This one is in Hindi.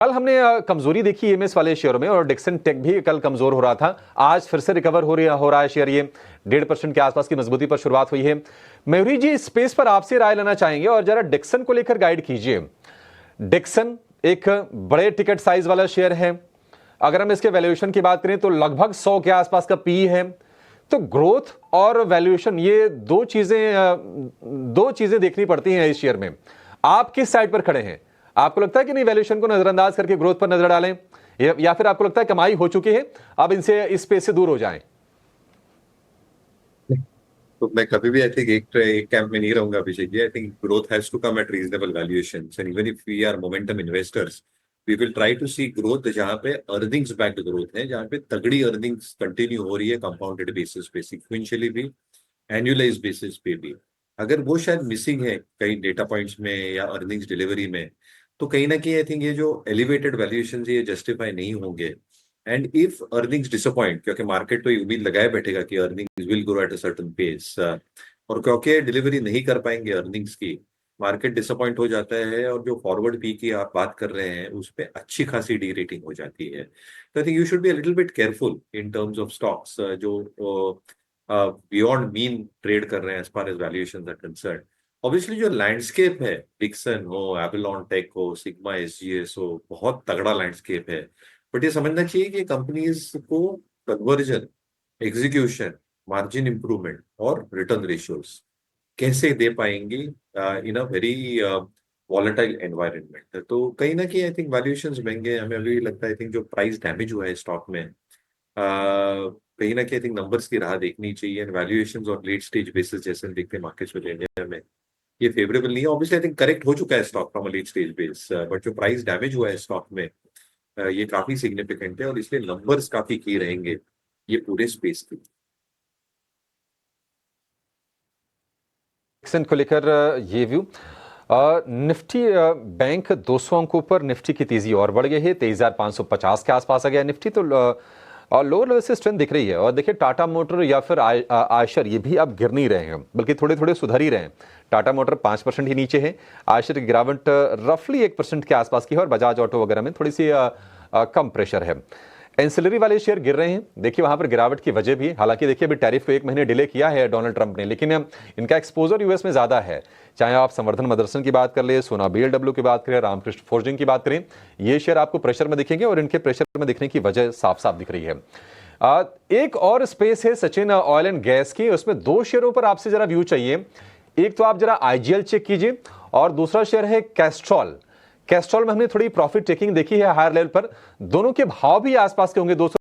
कल हमने कमजोरी देखी ईएमएस वाले शेयरों में और डिक्सन टेक भी कल कमजोर हो रहा था। आज फिर से रिकवर हो रहा है शेयर, ये 1.5% के आसपास की मजबूती पर शुरुआत हुई है। मयूरी जी, स्पेस पर आपसे राय लेना चाहेंगे और जरा डिक्सन को लेकर गाइड कीजिए। डिक्सन एक बड़े टिकट साइज वाला शेयर है। अगर हम इसके वैल्यूएशन की बात करें तो लगभग 100 के आसपास का पी है। तो ग्रोथ और वैल्यूएशन, ये दो चीजें देखनी पड़ती हैं इस शेयर में। आप किस साइड पर खड़े हैं? आपको लगता है कि नहीं वैल्यूएशन को नजरअंदाज करके ग्रोथ पर नजर डालें, या फिर आपको लगता है कमाई हो चुकी है, अब इनसे इस स्पेस से दूर हो जाएं? तो मैं कभी भी आई थिंक एक कैंप में नहीं रहूंगा Abhishek ji. I think growth has to come at reasonable valuations and even if we are momentum investors we will try to see growth जहां पे अर्निंग्स बैक्ड ग्रोथ है, जहां पे तगड़ी अर्निंग्स कंटिन्यू हो रही है कंपाउंडेड बेसिस पे, सिक्वेंशियली भी, एनुअलाइज बेसिस पे भी। अगर वो शायद मिसिंग है कई डेटा पॉइंट्स में या अर्निंग्स डिलीवरी में, तो कहीं ना कहीं आई थिंक ये जो एलिवेटेड वैल्यूएशन ये जस्टिफाई नहीं होंगे। एंड इफ अर्निंग्स डिसअपॉइंट, क्योंकि मार्केट तो ये उम्मीद लगाए बैठेगा कि earnings will grow at a certain pace, और क्योंकि डिलीवरी नहीं कर पाएंगे अर्निंग्स की, मार्केट डिसअपॉइंट हो जाता है और जो फॉरवर्ड पी की आप बात कर रहे हैं उस पर अच्छी खासी डी रेटिंग हो जाती है। तो I think you should be a little bit careful in terms of stocks जो बियॉन्ड मीन ट्रेड कर रहे हैं as far as valuations are concern. Obviously जो लैंडस्केप है, डिक्सन हो, एवलॉन टेक हो, सिग्मा एसजीएस हो, बहुत तगड़ा लैंडस्केप है। बट ये समझना चाहिए कि कंपनीज को कन्वर्जन, एग्जीक्यूशन, मार्जिन इंप्रूवमेंट और रिटर्न रेशियोज कैसे दे पाएंगी इन अ वेरी वॉलेटाइल एनवायरनमेंट। तो कहीं ना कहीं आई थिंक वैल्यूएशंस महंगे हैं। हमें अभी लगता है आई थिंक जो प्राइस डैमेज हुआ है स्टॉक में, कहीं ना कहीं आई थिंक नंबर्स की राह देखनी चाहिए एंड वैल्यूएशंस और लेट स्टेज बेसिस जैसे हम देखते हैं मार्केट्स में लेने में ये फेवरेबल नहीं है। ऑब्वियसली आई थिंक करेक्ट हो चुका है stock from a late stage base, but जो प्राइस डैमेज हुआ है स्टॉक में ये काफी सिग्निफिकेंट है और इसलिए नंबर्स काफी की रहेंगे ये पूरे स्पेस के। डिक्सन को लेकर ये व्यू। निफ्टी बैंक 200 अंकों पर निफ्टी की तेजी और बढ़ गई है, 23,550 के आसपास आ गया निफ्टी। तो और लोअर लेवल से स्ट्रेंथ दिख रही है। और देखिए टाटा मोटर या फिर आयशर, ये भी अब गिर नहीं रहे हैं, बल्कि थोड़े थोड़े सुधर ही रहे हैं। टाटा मोटर 5% ही नीचे है, आयशर की गिरावट रफली 1% के आसपास की है, और बजाज ऑटो वगैरह में थोड़ी सी कम प्रेशर है। एंसिलरी वाले शेयर गिर रहे हैं। देखिए वहां पर गिरावट की वजह भी, हालांकि देखिए अभी टैरिफ को 1 महीने डिले किया है डोनाल्ड ट्रंप ने, लेकिन इनका एक्सपोजर यूएस में ज्यादा है। चाहे आप संवर्धन मदरसन की बात कर ले, सोना बीएलडब्ल्यू की बात करें, रामकृष्ण फोर्जिंग की बात करें, ये शेयर आपको प्रेशर में दिखेंगे और इनके प्रेशर में दिखने की वजह साफ साफ दिख रही है। एक और स्पेस है सचिन, ऑयल एंड गैस की। उसमें 2 शेयरों पर आपसे जरा व्यू चाहिए। एक तो आप जरा आईजीएल चेक कीजिए और दूसरा शेयर है कैस्ट्रॉल। कैस्ट्रॉल में हमने थोड़ी प्रॉफिट टेकिंग देखी है हायर लेवल पर। दोनों के भाव भी आसपास के होंगे, 200